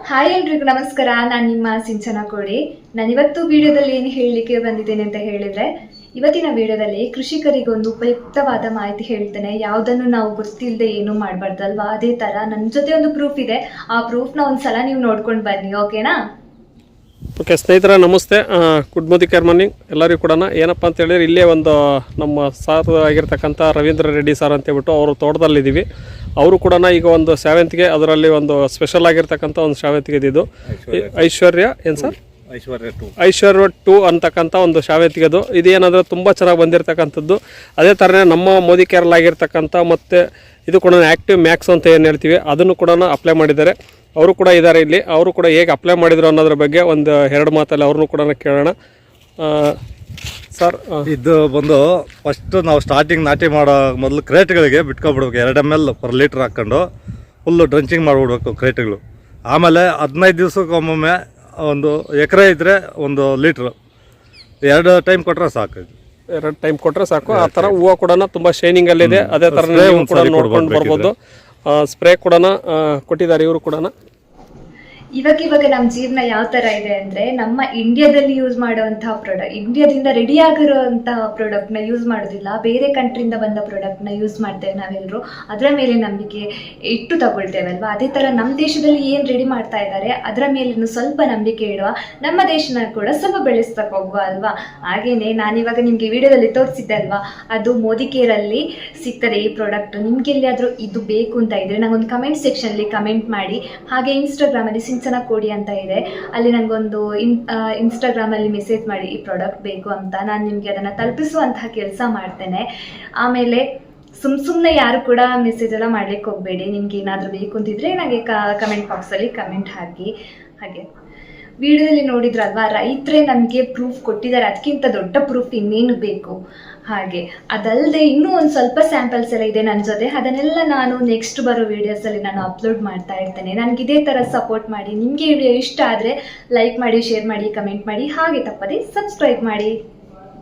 Hi ಎಲ್ರಿಗೂ ನಮಸ್ಕಾರ. ನಾನು ನಿಮ್ಮ ಸಿಂಚನ ಕೋಡಿ. ನಾನಿವತ್ತು ವಿಡಿಯೋದಲ್ಲಿ ಏನು ಹೇಳಲಿಕ್ಕೆ ಬಂದಿದ್ದೇನೆ ಅಂತ ಹೇಳಿದರೆ, ಇವತ್ತಿನ ವಿಡಿಯೋದಲ್ಲಿ ಕೃಷಿಕರಿಗೊಂದು ಉಪಯುಕ್ತವಾದ ಮಾಹಿತಿ ಹೇಳ್ತೇನೆ. ಯಾವುದನ್ನು ನಾವು ಗೊತ್ತಿಲ್ಲದೆ ಏನೂ ಮಾಡಬಾರ್ದಲ್ವಾ. ಅದೇ ಥರ ನನ್ನ ಜೊತೆ ಒಂದು ಪ್ರೂಫ್ ಇದೆ. ಆ ಪ್ರೂಫ್ನ ಒಂದ್ಸಲ ನೀವು ನೋಡ್ಕೊಂಡು ಬನ್ನಿ, ಓಕೆನಾ? ಓಕೆ ಸ್ನೇಹಿತರ ನಮಸ್ತೆ, ಗುಡ್ ಮಾರ್ನಿಂಗ್ ಎಲ್ಲರಿಗೂ ಕೂಡ. ಏನಪ್ಪ ಅಂತ ಹೇಳಿದ್ರೆ, ಇಲ್ಲೇ ಒಂದು ನಮ್ಮ ಸಾರ್ ಆಗಿರ್ತಕ್ಕಂಥ ರವೀಂದ್ರ ರೆಡ್ಡಿ ಸರ್ ಅಂತೇಳ್ಬಿಟ್ಟು ಅವರು ತೋಟದಲ್ಲಿದ್ದೀವಿ. ಅವರು ಕೂಡ ಈಗ ಒಂದು ಸೇವಂತಿಗೆ, ಅದರಲ್ಲಿ ಒಂದು ಸ್ಪೆಷಲ್ ಆಗಿರ್ತಕ್ಕಂಥ ಒಂದು ಸೇವಂತಿಗೆ ಇದು ಐಶ್ವರ್ಯ ಏನು ಸರ್, ಐಶ್ವರ್ಯ 2 ಅಂತಕ್ಕಂಥ ಒಂದು ಶಾವಂತಿಗೆದು. ಇದೇನಾದರೂ ತುಂಬ ಚೆನ್ನಾಗಿ ಬಂದಿರತಕ್ಕಂಥದ್ದು. ಅದೇ ಥರನೇ ನಮ್ಮ ಮೋದಿ ಕೇರಳ ಆಗಿರ್ತಕ್ಕಂಥ ಮತ್ತು ಇದು ಕೂಡ ಆ್ಯಕ್ಟಿವ್ ಮ್ಯಾಕ್ಸ್ ಅಂತ ಏನು ಹೇಳ್ತೀವಿ, ಅದನ್ನು ಕೂಡ ಅಪ್ಲೈ ಮಾಡಿದ್ದಾರೆ. ಅವರು ಕೂಡ ಇದ್ದಾರೆ ಇಲ್ಲಿ. ಅವರು ಕೂಡ ಹೇಗೆ ಅಪ್ಲೈ ಮಾಡಿದ್ರು ಅನ್ನೋದ್ರ ಬಗ್ಗೆ ಒಂದು ಎರಡು ಮಾತಲ್ಲಿ ಅವ್ರನ್ನೂ ಕೂಡ ಕೇಳೋಣ. ಸರ್, ಇದು ಬಂದು ಫಸ್ಟ್ ನಾವು ಸ್ಟಾರ್ಟಿಂಗ್ ನಾಟಿ ಮಾಡೋ ಮೊದಲು ಕ್ರೇಟ್ಗಳಿಗೆ ಬಿಟ್ಕೊಬಿಡ್ಬೇಕು. 2 ml ಪರ್ ಲೀಟ್ರ್ ಹಾಕ್ಕೊಂಡು ಫುಲ್ಲು ಡ್ರಂಚಿಂಗ್ ಮಾಡಿಬಿಡ್ಬೇಕು ಕ್ರೇಟ್ಗಳು. ಆಮೇಲೆ 15 ದಿವಸಕ್ಕೊಮ್ಮೊಮ್ಮೆ ಒಂದು ಎಕರೆ ಇದ್ದರೆ 1 ಲೀಟ್ರ್ 2 ಟೈಮ್ ಕೊಟ್ಟರೆ ಸಾಕು. 2 ಟೈಮ್ ಕೊಟ್ಟರೆ ಸಾಕು. ಆ ಥರ ಹೂವು ಕೂಡ ತುಂಬ ಶೈನಿಂಗಲ್ಲಿದೆ. ಅದೇ ಥರ ಕೂಡ ನೋಡ್ಕೊಂಡು ಬರ್ಬೋದು. ಸ್ಪ್ರೇ ಕೂಡ ಕೊಟ್ಟಿದ್ದಾರೆ ಇವರು ಕೂಡ. ಇವಾಗ ನಮ್ಮ ಜೀವನ ಯಾವ ಥರ ಇದೆ ಅಂದರೆ, ನಮ್ಮ ಇಂಡಿಯಾದಲ್ಲಿ ಯೂಸ್ ಮಾಡುವಂತಹ ಪ್ರಾಡಕ್ಟ್, ಇಂಡಿಯಾದಿಂದ ರೆಡಿ ಆಗಿರುವಂತಹ ಪ್ರಾಡಕ್ಟ್ನ ಯೂಸ್ ಮಾಡೋದಿಲ್ಲ, ಬೇರೆ ಕಂಟ್ರಿಯಿಂದ ಬಂದ ಪ್ರಾಡಕ್ಟ್ನ ಯೂಸ್ ಮಾಡ್ತೇವೆ ನಾವೆಲ್ಲರೂ. ಅದರ ಮೇಲೆ ನಂಬಿಕೆ ಇಟ್ಟು ತಗೊಳ್ತೇವಲ್ವಾ. ಅದೇ ಥರ ನಮ್ಮ ದೇಶದಲ್ಲಿ ಏನು ರೆಡಿ ಮಾಡ್ತಾ ಇದ್ದಾರೆ ಅದರ ಮೇಲೂ ಸ್ವಲ್ಪ ನಂಬಿಕೆ ಇಡುವ, ನಮ್ಮ ದೇಶನ ಕೂಡ ಸ್ವಲ್ಪ ಬೆಳೆಸ್ತಾ ಹೋಗುವ ಅಲ್ವಾ. ಹಾಗೆಯೇ ನಾನಿವಾಗ ನಿಮಗೆ ವಿಡಿಯೋದಲ್ಲಿ ತೋರಿಸಿದ್ದೆ ಅಲ್ವಾ, ಅದು ಮೋದಿ ಕೇರಲ್ಲಿ ಸಿಗ್ತದೆ ಈ ಪ್ರಾಡಕ್ಟ್. ನಿಮ್ಗೆ ಎಲ್ಲಿಯಾದರೂ ಇದು ಬೇಕು ಅಂತ ಇದ್ದರೆ ನನಗೊಂದು ಕಮೆಂಟ್ ಸೆಕ್ಷನಲ್ಲಿ ಕಮೆಂಟ್ ಮಾಡಿ. ಹಾಗೆ ಇನ್ಸ್ಟಾಗ್ರಾಮಲ್ಲಿ ಸಿಂಚನ ಕೋಡಿ ಅಂತ ಇದೆ, ಅಲ್ಲಿ ನನಗೊಂದು ಇನ್ಸ್ಟಾಗ್ರಾಮಲ್ಲಿ ಮೆಸೇಜ್ ಮಾಡಿ ಈ ಪ್ರಾಡಕ್ಟ್ ಬೇಕು ಅಂತ. ನಾನು ನಿಮಗೆ ಅದನ್ನು ತಲುಪಿಸುವಂತಹ ಕೆಲಸ ಮಾಡ್ತೇನೆ. ಆಮೇಲೆ ಸುಮ್ಮನೆ ಯಾರು ಕೂಡ ಮೆಸೇಜ್ ಎಲ್ಲ ಮಾಡ್ಲಿಕ್ಕೆ ಹೋಗಬೇಡಿ. ನಿಮ್ಗೆ ಏನಾದರೂ ಬೇಕು ಅಂತಿದ್ರೆ ನನಗೆ ಕಮೆಂಟ್ ಬಾಕ್ಸಲ್ಲಿ ಕಮೆಂಟ್ ಹಾಕಿ. ಹಾಗೆ ವಿಡಿಯೋದಲ್ಲಿ ನೋಡಿದ್ರಲ್ವಾ, ರೈತರೇ ನಮಗೆ ಪ್ರೂಫ್ ಕೊಟ್ಟಿದ್ದಾರೆ. ಅದಕ್ಕಿಂತ ದೊಡ್ಡ ಪ್ರೂಫ್ ಇನ್ನೇನು ಬೇಕು. ಹಾಗೆ ಅದಲ್ಲದೆ ಇನ್ನೂ ಒಂದು ಸ್ವಲ್ಪ ಸ್ಯಾಂಪಲ್ಸ್ ಎಲ್ಲ ಇದೆ ನನ್ನ ಜೊತೆ. ಅದನ್ನೆಲ್ಲ ನಾನು ನೆಕ್ಸ್ಟ್ ಬರೋ ವೀಡಿಯೋಸಲ್ಲಿ ನಾನು ಅಪ್ಲೋಡ್ ಮಾಡ್ತಾ ಇರ್ತೇನೆ. ನನಗೆ ಇದೇ ಥರ ಸಪೋರ್ಟ್ ಮಾಡಿ. ನಿಮಗೆ ವಿಡಿಯೋ ಇಷ್ಟ ಆದರೆ ಲೈಕ್ ಮಾಡಿ, ಶೇರ್ ಮಾಡಿ, ಕಮೆಂಟ್ ಮಾಡಿ. ಹಾಗೆ ತಪ್ಪದೆ ಸಬ್ಸ್ಕ್ರೈಬ್ ಮಾಡಿ.